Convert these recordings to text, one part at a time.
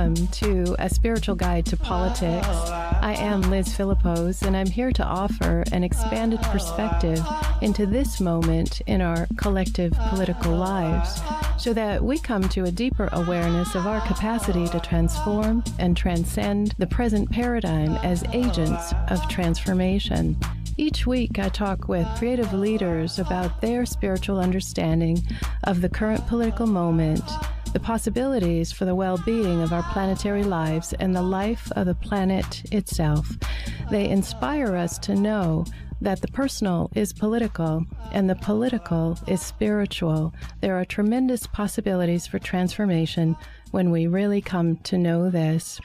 welcome to A Spiritual Guide to Politics. I am Liz Philippos, and I'm here to offer an expanded perspective into this moment in our collective political lives so that we come to a deeper awareness of our capacity to transform and transcend the present paradigm as agents of transformation. Each week, I talk with creative leaders about their spiritual understanding of the current political moment, the possibilities for the well-being of our planetary lives, and the life of the planet itself. They inspire us to know that the personal is political and the political is spiritual. There are tremendous possibilities for transformation when we really come to know this.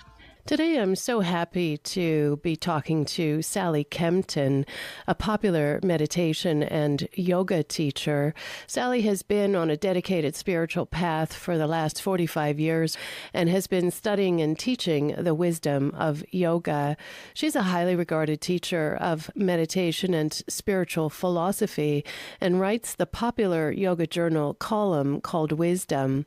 Today, I'm so happy to be talking to Sally Kempton, a popular meditation and yoga teacher. Sally has been on a dedicated spiritual path for the last 45 years and has been studying and teaching the wisdom of yoga. She's a highly regarded teacher of meditation and spiritual philosophy and writes the popular yoga journal column called Wisdom.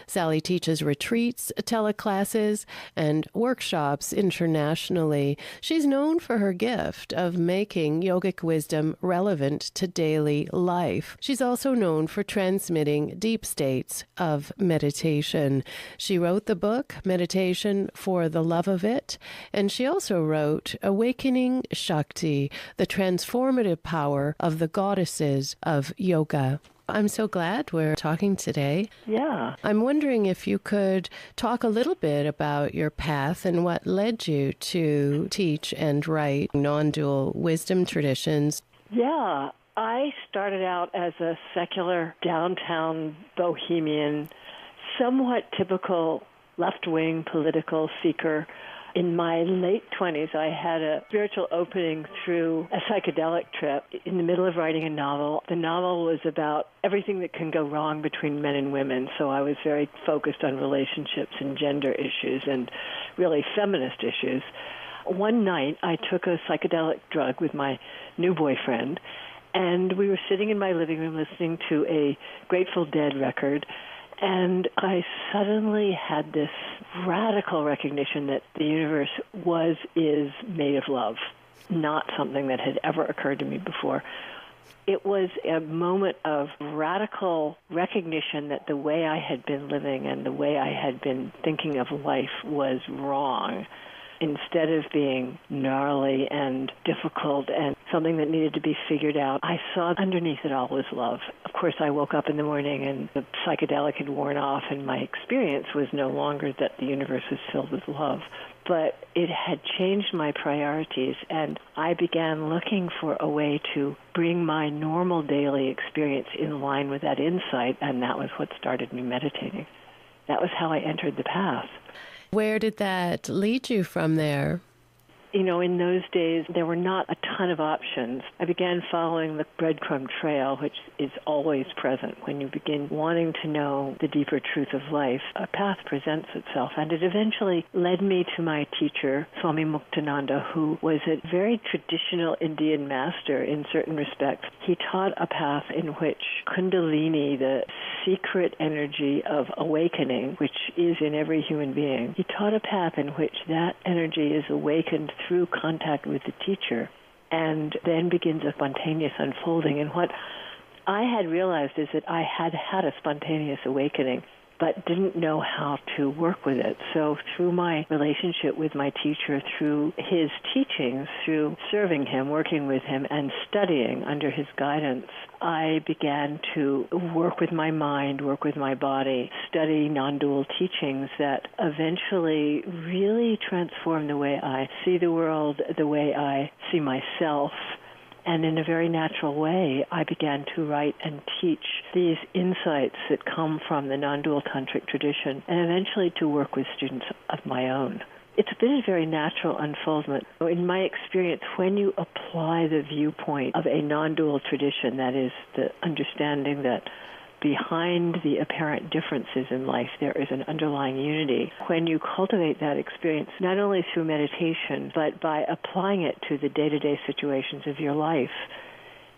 Sally teaches retreats, teleclasses, and workshops internationally. She's known for her gift of making yogic wisdom relevant to daily life. She's also known for transmitting deep states of meditation. She wrote the book, Meditation for the Love of It, and she also wrote Awakening Shakti, the transformative power of the goddesses of yoga. I'm so glad we're talking today. Yeah. I'm wondering if you could talk a little bit about your path and what led you to teach and write non-dual wisdom traditions. Yeah. I started out as a secular downtown bohemian, somewhat typical left-wing political seeker. In my late 20s, I had a spiritual opening through a psychedelic trip in the middle of writing a novel. The novel was about everything that can go wrong between men and women, so I was very focused on relationships and gender issues and really feminist issues. One night, I took a psychedelic drug with my new boyfriend, and we were sitting in my living room listening to a Grateful Dead record, and I suddenly had this radical recognition that the universe is made of love, not something that had ever occurred to me before. It was a moment of radical recognition that the way I had been living and the way I had been thinking of life was wrong. Instead of being gnarly and difficult and something that needed to be figured out, I saw underneath it all was love. Of course, I woke up in the morning and the psychedelic had worn off, and my experience was no longer that the universe was filled with love. But it had changed my priorities, and I began looking for a way to bring my normal daily experience in line with that insight, and that was what started me meditating. That was how I entered the path. Where did that lead you from there? You know, in those days, there were not a ton of options. I began following the breadcrumb trail, which is always present when you begin wanting to know the deeper truth of life. A path presents itself, and it eventually led me to my teacher, Swami Muktananda, who was a very traditional Indian master in certain respects. He taught a path in which Kundalini, the secret energy of awakening, which is in every human being, he taught a path in which that energy is awakened through contact with the teacher and then begins a spontaneous unfolding. And what I had realized is that I had had a spontaneous awakening but didn't know how to work with it. So through my relationship with my teacher, through his teachings, through serving him, working with him, and studying under his guidance, I began to work with my mind, work with my body, study non-dual teachings that eventually really transformed the way I see the world, the way I see myself. And in a very natural way, I began to write and teach these insights that come from the non-dual tantric tradition, and eventually to work with students of my own. It's been a very natural unfoldment. In my experience, when you apply the viewpoint of a non-dual tradition, that is the understanding that behind the apparent differences in life, there is an underlying unity. When you cultivate that experience, not only through meditation, but by applying it to the day-to-day situations of your life,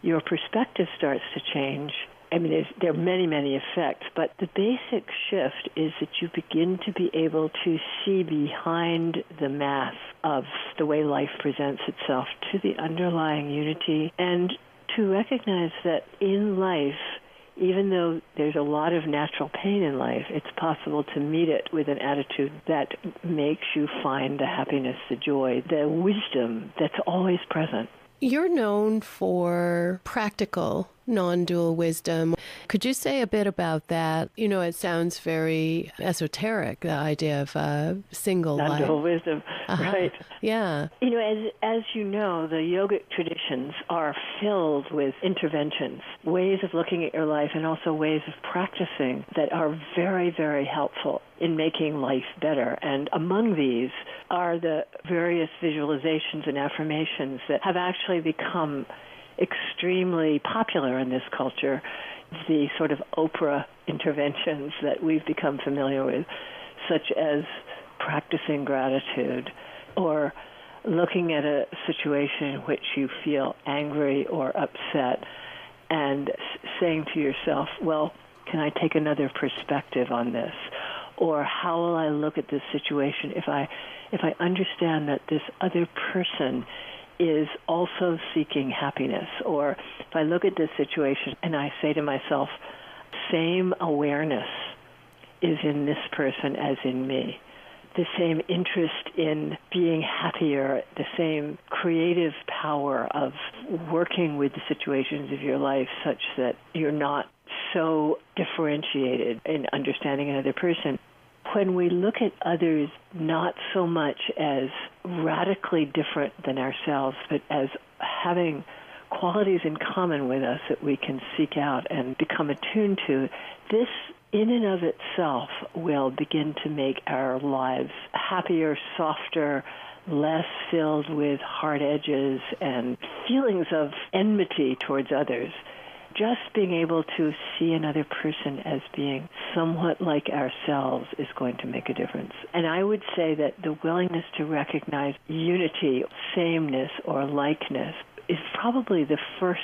your perspective starts to change, I mean, there are many, many effects, but the basic shift is that you begin to be able to see behind the mask of the way life presents itself to the underlying unity, and to recognize that in life, even though there's a lot of natural pain in life, it's possible to meet it with an attitude that makes you find the happiness, the joy, the wisdom that's always present. You're known for practical non-dual wisdom. Could you say a bit about that? You know, it sounds very esoteric, the idea of single life. Non-dual wisdom, right. Yeah. You know, as you know, the yogic traditions are filled with interventions, ways of looking at your life and also ways of practicing that are very, very helpful in making life better. And among these are the various visualizations and affirmations that have actually become extremely popular in this culture, the sort of Oprah interventions that we've become familiar with, such as practicing gratitude or looking at a situation in which you feel angry or upset and saying to yourself, well, can I take another perspective on this? Or how will I look at this situation if I understand that this other person is also seeking happiness? Or if I look at this situation and I say to myself, same awareness is in this person as in me. The same interest in being happier, the same creative power of working with the situations of your life such that you're not so differentiated in understanding another person. When we look at others not so much as radically different than ourselves, but as having qualities in common with us that we can seek out and become attuned to, this in and of itself will begin to make our lives happier, softer, less filled with hard edges and feelings of enmity towards others. Just being able to see another person as being somewhat like ourselves is going to make a difference. And I would say that the willingness to recognize unity, sameness, or likeness is probably the first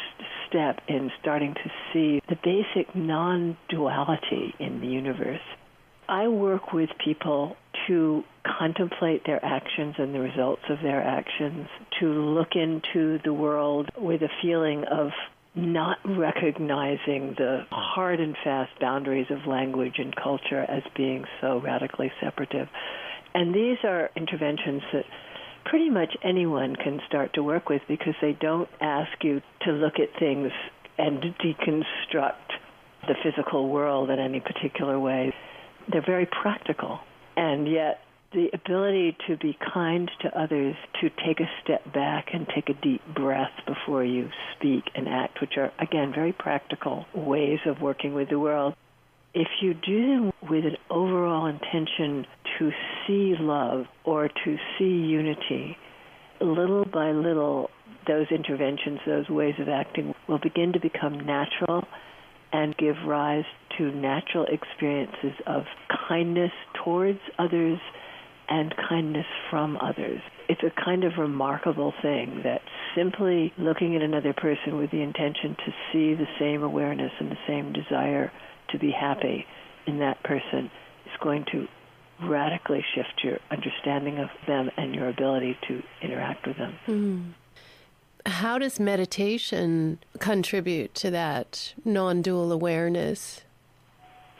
step in starting to see the basic non-duality in the universe. I work with people to contemplate their actions and the results of their actions, to look into the world with a feeling of not recognizing the hard and fast boundaries of language and culture as being so radically separative. And these are interventions that pretty much anyone can start to work with because they don't ask you to look at things and deconstruct the physical world in any particular way. They're very practical, and yet the ability to be kind to others, to take a step back and take a deep breath before you speak and act, which are, again, very practical ways of working with the world. If you do them with an overall intention to see love or to see unity, little by little, those interventions, those ways of acting will begin to become natural and give rise to natural experiences of kindness towards others and kindness from others. It's a kind of remarkable thing that simply looking at another person with the intention to see the same awareness and the same desire to be happy in that person is going to radically shift your understanding of them and your ability to interact with them. Mm. How does meditation contribute to that non-dual awareness?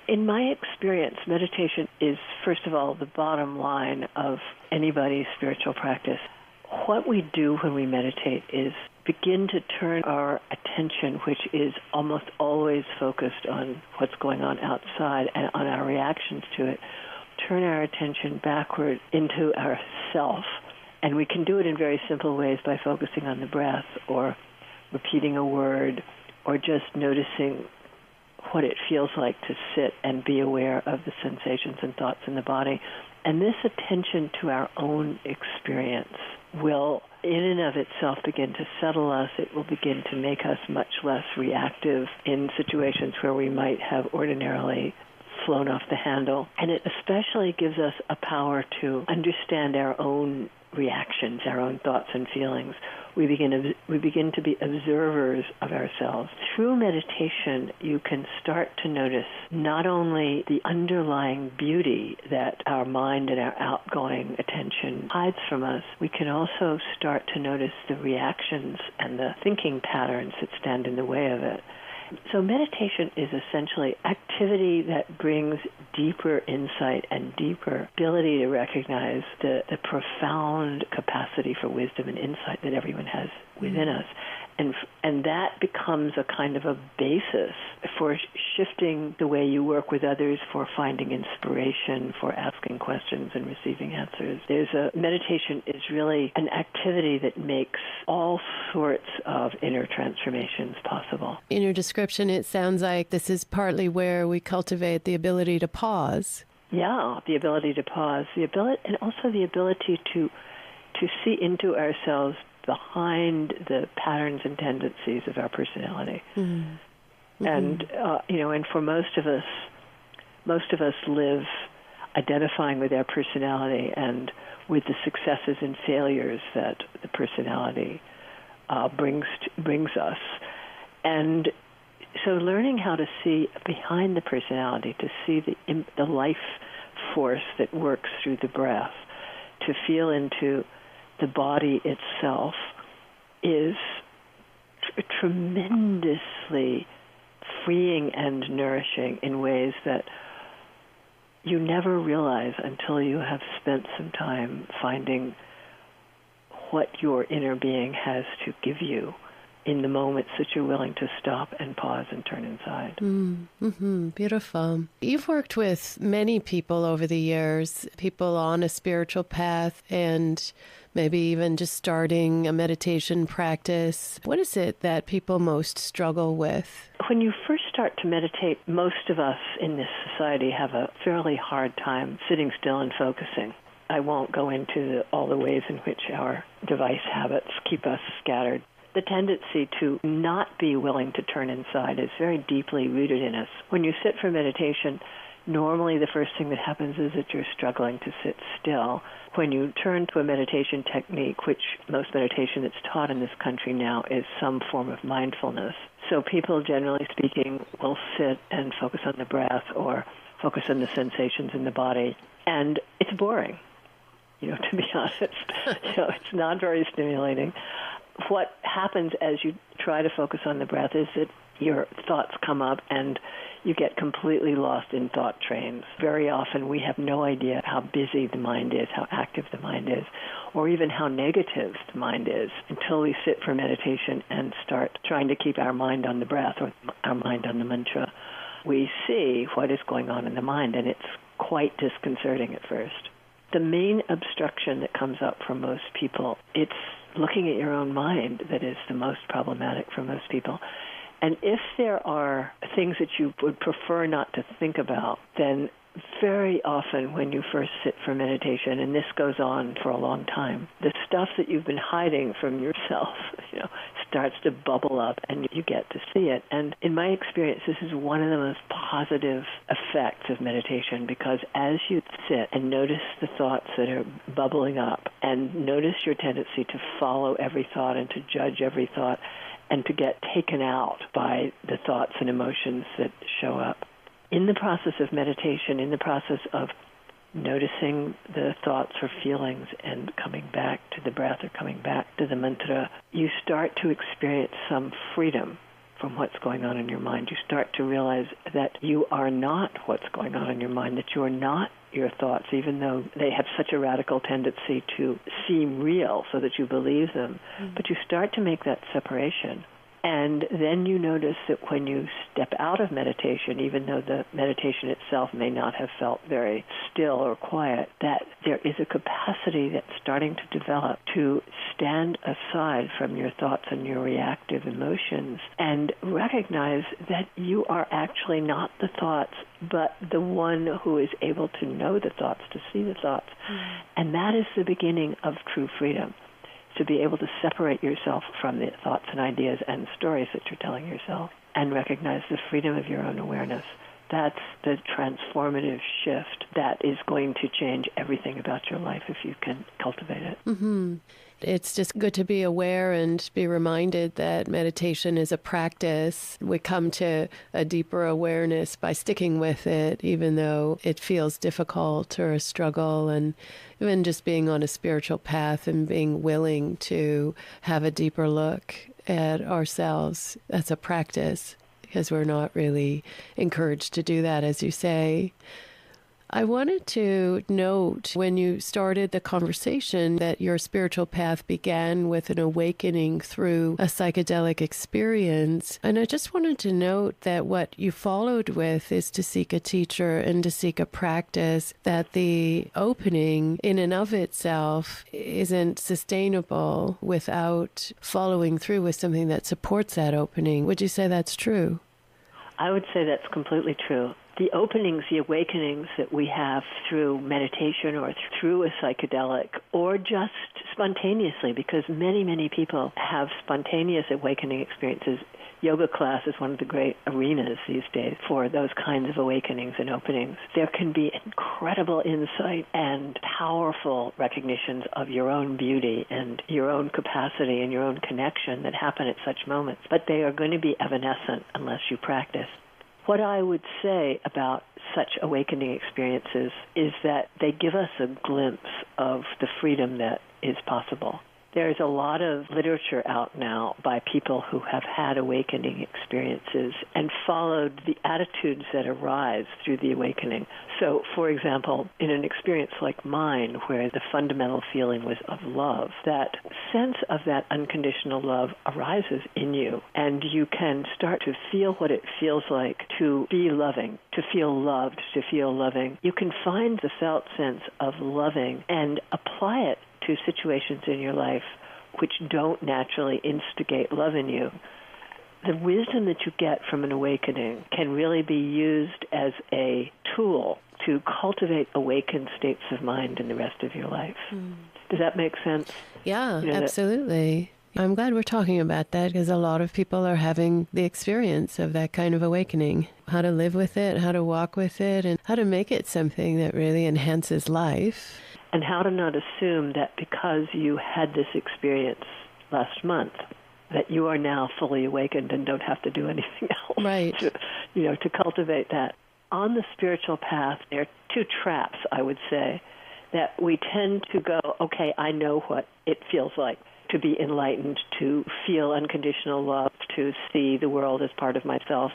In my experience, meditation is, first of all, the bottom line of anybody's spiritual practice. What we do when we meditate is begin to turn our attention, which is almost always focused on what's going on outside and on our reactions to it, turn our attention backward into ourself. And we can do it in very simple ways by focusing on the breath or repeating a word or just noticing what it feels like to sit and be aware of the sensations and thoughts in the body. And this attention to our own experience will, in and of itself, begin to settle us. It will begin to make us much less reactive in situations where we might have ordinarily flown off the handle. And it especially gives us a power to understand our own reactions, our own thoughts and feelings, we begin to be observers of ourselves. Through meditation, you can start to notice not only the underlying beauty that our mind and our outgoing attention hides from us, we can also start to notice the reactions and the thinking patterns that stand in the way of it. So meditation is essentially activity that brings deeper insight and deeper ability to recognize the profound capacity for wisdom and insight that everyone has within us. And that becomes a kind of a basis for shifting the way you work with others, for finding inspiration, for asking questions and receiving answers. Meditation is really an activity that makes all sorts of inner transformations possible. In your description, it sounds like this is partly where we cultivate the ability to pause. Yeah, the ability to pause, and also the ability to see into ourselves behind the patterns and tendencies of our personality. Mm-hmm. And and for most of us live identifying with our personality and with the successes and failures that the personality brings us. And so learning how to see behind the personality, to see the life force that works through the breath, to feel into the body itself, is tremendously freeing and nourishing in ways that you never realize until you have spent some time finding what your inner being has to give you in the moments that you're willing to stop and pause and turn inside. Mm-hmm. Beautiful. You've worked with many people over the years, people on a spiritual path and maybe even just starting a meditation practice. What is it that people most struggle with? When you first start to meditate, most of us in this society have a fairly hard time sitting still and focusing. I won't go into all the ways in which our device habits keep us scattered. The tendency to not be willing to turn inside is very deeply rooted in us. When you sit for meditation, normally the first thing that happens is that you're struggling to sit still. When you turn to a meditation technique, which most meditation that's taught in this country now is some form of mindfulness. So people, generally speaking, will sit and focus on the breath or focus on the sensations in the body. And it's boring, to be honest. It's not very stimulating. What happens as you try to focus on the breath is that your thoughts come up and you get completely lost in thought trains. Very often we have no idea how busy the mind is, how active the mind is, or even how negative the mind is until we sit for meditation and start trying to keep our mind on the breath or our mind on the mantra. We see what is going on in the mind, and it's quite disconcerting at first. The main obstruction that comes up for most people, it's looking at your own mind that is the most problematic for most people. And if there are things that you would prefer not to think about, then very often when you first sit for meditation, and this goes on for a long time, the stuff that you've been hiding from yourself, starts to bubble up and you get to see it. And in my experience, this is one of the most positive effects of meditation, because as you sit and notice the thoughts that are bubbling up and notice your tendency to follow every thought and to judge every thought and to get taken out by the thoughts and emotions that show up, in the process of meditation, in the process of noticing the thoughts or feelings and coming back to the breath or coming back to the mantra, you start to experience some freedom from what's going on in your mind. You start to realize that you are not what's going on in your mind, that you are not your thoughts, even though they have such a radical tendency to seem real so that you believe them. Mm-hmm. But you start to make that separation. And then you notice that when you step out of meditation, even though the meditation itself may not have felt very still or quiet, that there is a capacity that's starting to develop to stand aside from your thoughts and your reactive emotions and recognize that you are actually not the thoughts, but the one who is able to know the thoughts, to see the thoughts. Mm-hmm. And that is the beginning of true freedom, to be able to separate yourself from the thoughts and ideas and stories that you're telling yourself and recognize the freedom of your own awareness, That's the transformative shift that is going to change everything about your life if you can cultivate it. Mm-hmm. It's just good to be aware and be reminded that meditation is a practice. We come to a deeper awareness by sticking with it, even though it feels difficult or a struggle, and even just being on a spiritual path and being willing to have a deeper look at ourselves. That's a practice, because we're not really encouraged to do that, as you say. I wanted to note when you started the conversation that your spiritual path began with an awakening through a psychedelic experience. And I just wanted to note that what you followed with is to seek a teacher and to seek a practice, that the opening in and of itself isn't sustainable without following through with something that supports that opening. Would you say that's true? I would say that's completely true. The openings, the awakenings that we have through meditation or through a psychedelic or just spontaneously, because many, many people have spontaneous awakening experiences. Yoga class is one of the great arenas these days for those kinds of awakenings and openings. There can be incredible insight and powerful recognitions of your own beauty and your own capacity and your own connection that happen at such moments, but they are going to be evanescent unless you practice. What I would say about such awakening experiences is that they give us a glimpse of the freedom that is possible. There's a lot of literature out now by people who have had awakening experiences and followed the attitudes that arise through the awakening. So, for example, in an experience like mine, where the fundamental feeling was of love, that sense of that unconditional love arises in you, and you can start to feel what it feels like to be loving, to feel loved, to feel loving. You can find the felt sense of loving and apply it to situations in your life which don't naturally instigate love in you. The wisdom that you get from an awakening can really be used as a tool to cultivate awakened states of mind in the rest of your life. Does that make sense? Yeah, absolutely. I'm glad we're talking about that, because a lot of people are having the experience of that kind of awakening. How to live with it, how to walk with it, and how to make it something that really enhances life. And how to not assume that because you had this experience last month, that you are now fully awakened and don't have to do anything else. Right. To cultivate that. On the spiritual path, there are two traps, I would say, that we tend to go, okay, I know what it feels like to be enlightened, to feel unconditional love, to see the world as part of myself.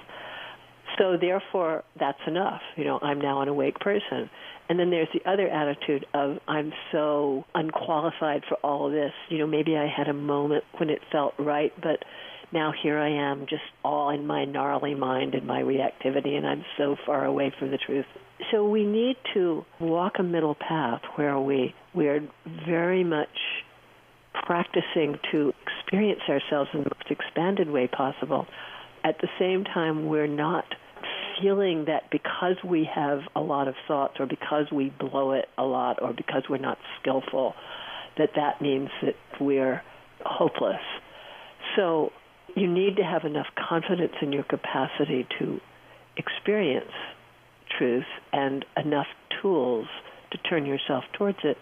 So therefore, that's enough. I'm now an awake person. And then there's the other attitude of, I'm so unqualified for all of this. Maybe I had a moment when it felt right, but now here I am just all in my gnarly mind and my reactivity, and I'm so far away from the truth. So we need to walk a middle path where we are very much practicing to experience ourselves in the most expanded way possible. At the same time, we're not feeling that because we have a lot of thoughts or because we blow it a lot or because we're not skillful, that means that we're hopeless. So you need to have enough confidence in your capacity to experience truth and enough tools to turn yourself towards it,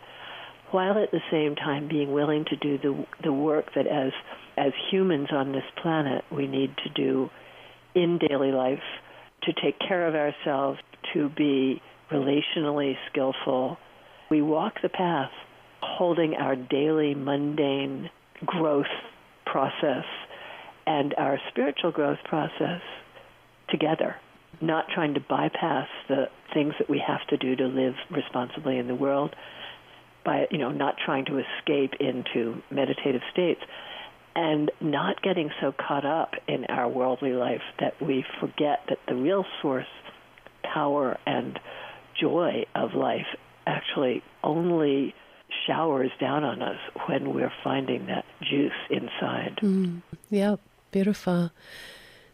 while at the same time being willing to do the work that as humans on this planet we need to do in daily life, to take care of ourselves, to be relationally skillful. We walk the path holding our daily mundane growth process and our spiritual growth process together, not trying to bypass the things that we have to do to live responsibly in the world, by not trying to escape into meditative states, and not getting so caught up in our worldly life that we forget that the real source, power, and joy of life actually only showers down on us when we're finding that juice inside. Yep, beautiful.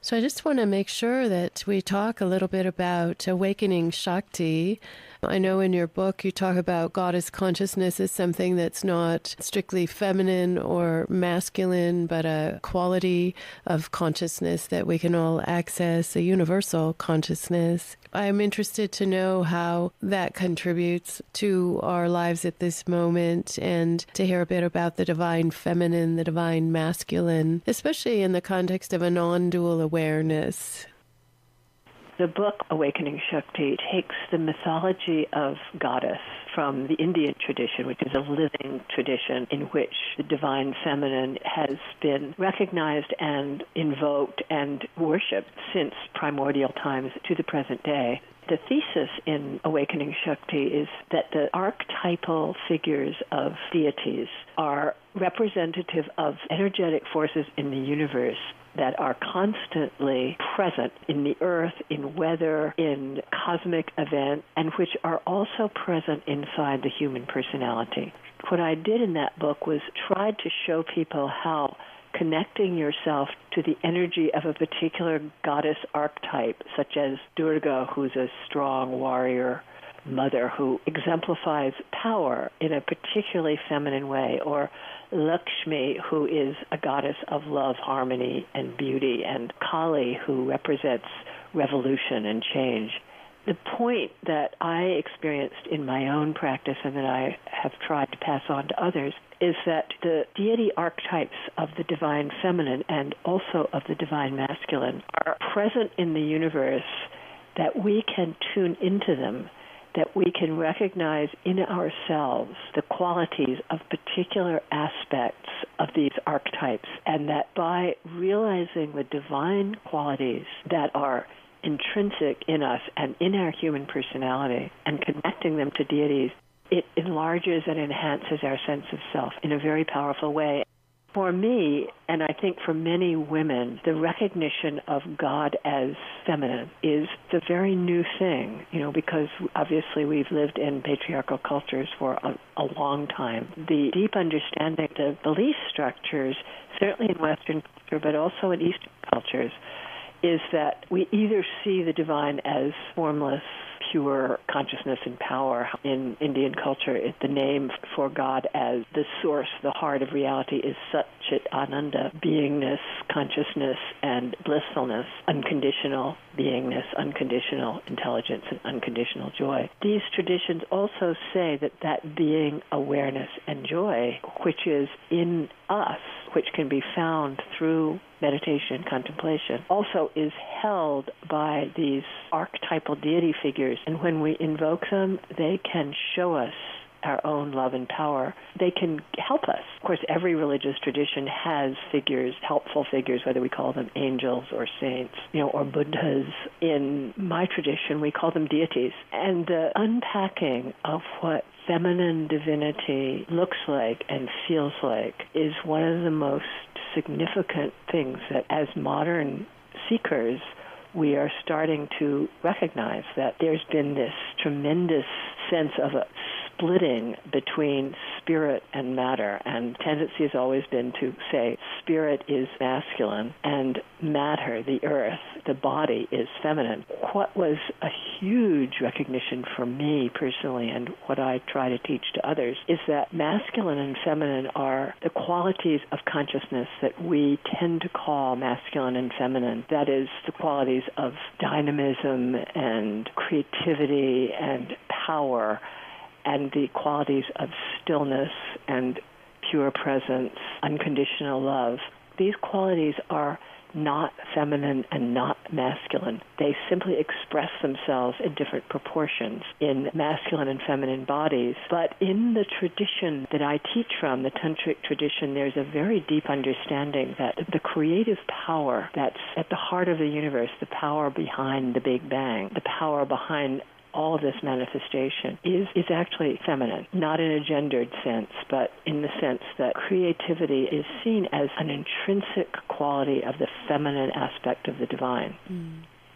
So I just want to make sure that we talk a little bit about awakening Shakti. I know in your book you talk about goddess consciousness as something that's not strictly feminine or masculine, but a quality of consciousness that we can all access, a universal consciousness. I'm interested to know how that contributes to our lives at this moment, and to hear a bit about the divine feminine, the divine masculine, especially in the context of a non-dual awareness. The book, Awakening Shakti, takes the mythology of goddess from the Indian tradition, which is a living tradition in which the divine feminine has been recognized and invoked and worshipped since primordial times to the present day. The thesis in Awakening Shakti is that the archetypal figures of deities are representative of energetic forces in the universe that are constantly present in the earth, in weather, in cosmic events, and which are also present inside the human personality. What I did in that book was try to show people how connecting yourself to the energy of a particular goddess archetype, such as Durga, who's a strong warrior mother who exemplifies power in a particularly feminine way, or Lakshmi, who is a goddess of love, harmony, and beauty, and Kali, who represents revolution and change. The point that I experienced in my own practice and that I have tried to pass on to others is that the deity archetypes of the divine feminine and also of the divine masculine are present in the universe, that we can tune into them, that we can recognize in ourselves the qualities of particular aspects of these archetypes, and that by realizing the divine qualities that are intrinsic in us and in our human personality and connecting them to deities, it enlarges and enhances our sense of self in a very powerful way. For me, and I think for many women, the recognition of God as feminine is the very new thing, because obviously we've lived in patriarchal cultures for a long time. The deep understanding, the belief structures, certainly in Western culture, but also in Eastern cultures, is that we either see the divine as formless, pure consciousness and power. In Indian culture, the name for God as the source, the heart of reality, is Satchit Ananda, beingness, consciousness, and blissfulness, unconditional beingness, unconditional intelligence, and unconditional joy. These traditions also say that being, awareness, and joy, which is in us, which can be found through meditation and contemplation, also is held by these archetypal deity figures. And when we invoke them, they can show us our own love and power. They can help us. Of course, every religious tradition has figures, helpful figures, whether we call them angels or saints, or Buddhas. In my tradition, we call them deities. And the unpacking of what feminine divinity looks like and feels like is one of the most significant things that, as modern seekers, we are starting to recognize that there's been this tremendous sense of a splitting between spirit and matter, and tendency has always been to say spirit is masculine and matter, the earth, the body, is feminine. What was a huge recognition for me personally, and what I try to teach to others, is that masculine and feminine are the qualities of consciousness that we tend to call masculine and feminine. That is, the qualities of dynamism and creativity and power, and the qualities of stillness and pure presence, unconditional love. These qualities are not feminine and not masculine. They simply express themselves in different proportions in masculine and feminine bodies. But in the tradition that I teach from, the tantric tradition, there's a very deep understanding that the creative power that's at the heart of the universe, the power behind the Big Bang, the power behind all of this manifestation is actually feminine, not in a gendered sense, but in the sense that creativity is seen as an intrinsic quality of the feminine aspect of the divine.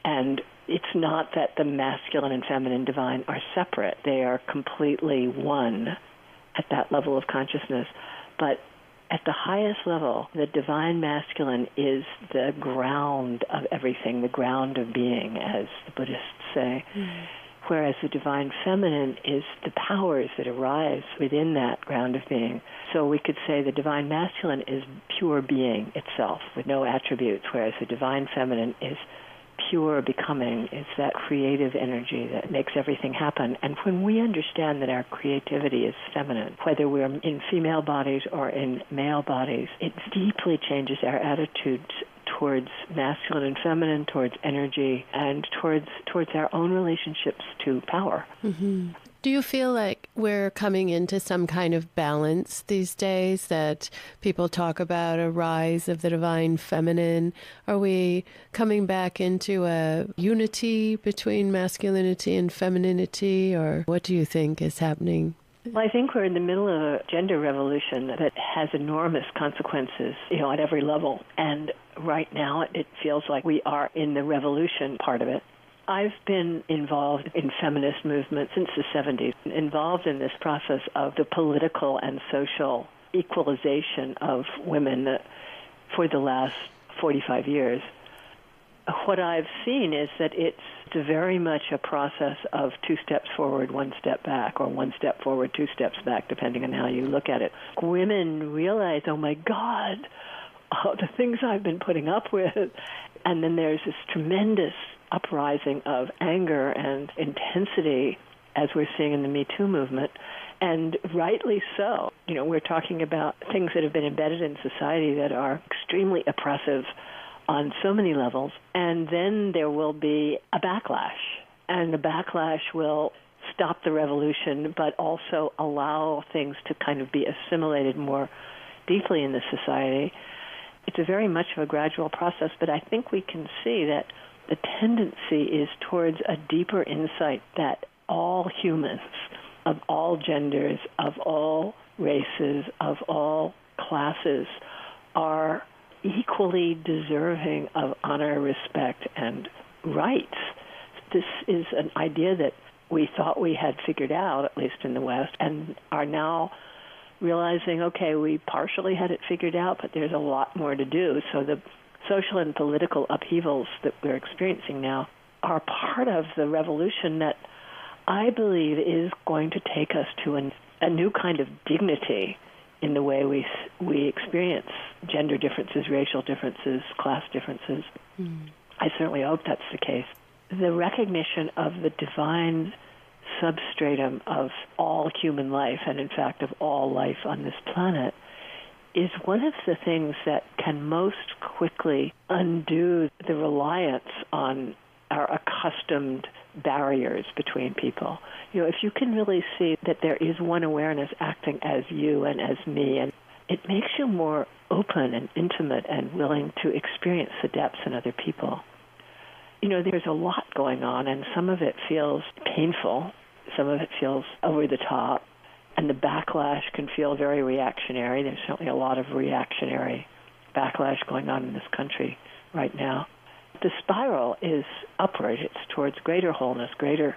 And it's not that the masculine and feminine divine are separate. They are completely one at that level of consciousness. But at the highest level, the divine masculine is the ground of everything, the ground of being, as the Buddhists say. whereas the divine feminine is the powers that arise within that ground of being. So we could say the divine masculine is pure being itself with no attributes, whereas the divine feminine is pure becoming, is that creative energy that makes everything happen. And when we understand that our creativity is feminine, whether we're in female bodies or in male bodies, it deeply changes our attitudes towards masculine and feminine, towards energy, and towards our own relationships to power. Mm-hmm. Do you feel like we're coming into some kind of balance these days, that people talk about a rise of the divine feminine? Are we coming back into a unity between masculinity and femininity, or what do you think is happening? Well, I think we're in the middle of a gender revolution that has enormous consequences, at every level. And right now it feels like we are in the revolution part of it. I've been involved in feminist movement since the 70s, involved in this process of the political and social equalization of women for the last 45 years. What I've seen is that it's very much a process of 2 steps forward, 1 step back, or 1 step forward, 2 steps back, depending on how you look at it. Women realize, oh my God, the things I've been putting up with. And then there's this tremendous uprising of anger and intensity, as we're seeing in the Me Too movement, and rightly so. We're talking about things that have been embedded in society that are extremely oppressive on so many levels, and then there will be a backlash, and the backlash will stop the revolution, but also allow things to kind of be assimilated more deeply in the society. It's a very much of a gradual process, but I think we can see that the tendency is towards a deeper insight that all humans, of all genders, of all races, of all classes, are equally deserving of honor, respect, and rights. This is an idea that we thought we had figured out, at least in the West, and are now realizing, okay, we partially had it figured out, but there's a lot more to do. So the social and political upheavals that we're experiencing now are part of the revolution that I believe is going to take us to a new kind of dignity in the way we experience gender differences, racial differences, class differences. I certainly hope that's the case. The recognition of the divine substratum of all human life, and in fact of all life on this planet, is one of the things that can most quickly undo the reliance on our accustomed barriers between people. If you can really see that there is one awareness acting as you and as me, and it makes you more open and intimate and willing to experience the depths in other people. There's a lot going on, and some of it feels painful, some of it feels over the top, and the backlash can feel very reactionary. There's certainly a lot of reactionary backlash going on in this country right now. The spiral is upward. It's towards greater wholeness, greater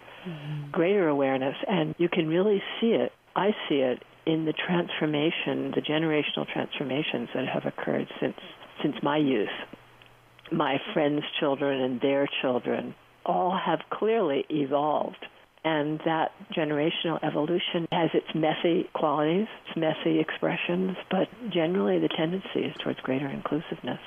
awareness, and you can really see it. I see it in the transformation, the generational transformations that have occurred since my youth. My friends' children and their children all have clearly evolved. And that generational evolution has its messy qualities, its messy expressions, but generally the tendency is towards greater inclusiveness.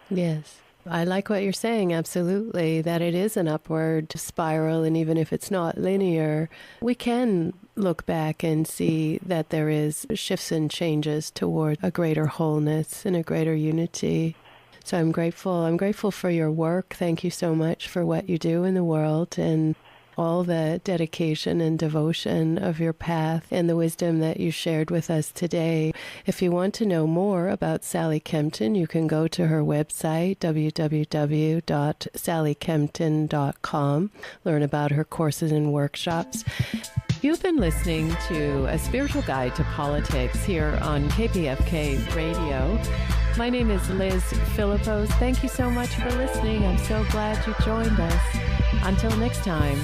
Yes. I like what you're saying, absolutely, that it is an upward spiral, and even if it's not linear, we can look back and see that there is shifts and changes toward a greater wholeness and a greater unity. So I'm grateful. I'm grateful for your work. Thank you so much for what you do in the world and all the dedication and devotion of your path and the wisdom that you shared with us today. If you want to know more about Sally Kempton, you can go to her website, www.sallykempton.com, learn about her courses and workshops. You've been listening to A Spiritual Guide to Politics here on KPFK Radio. My name is Liz Philippos. Thank you so much for listening. I'm so glad you joined us. Until next time.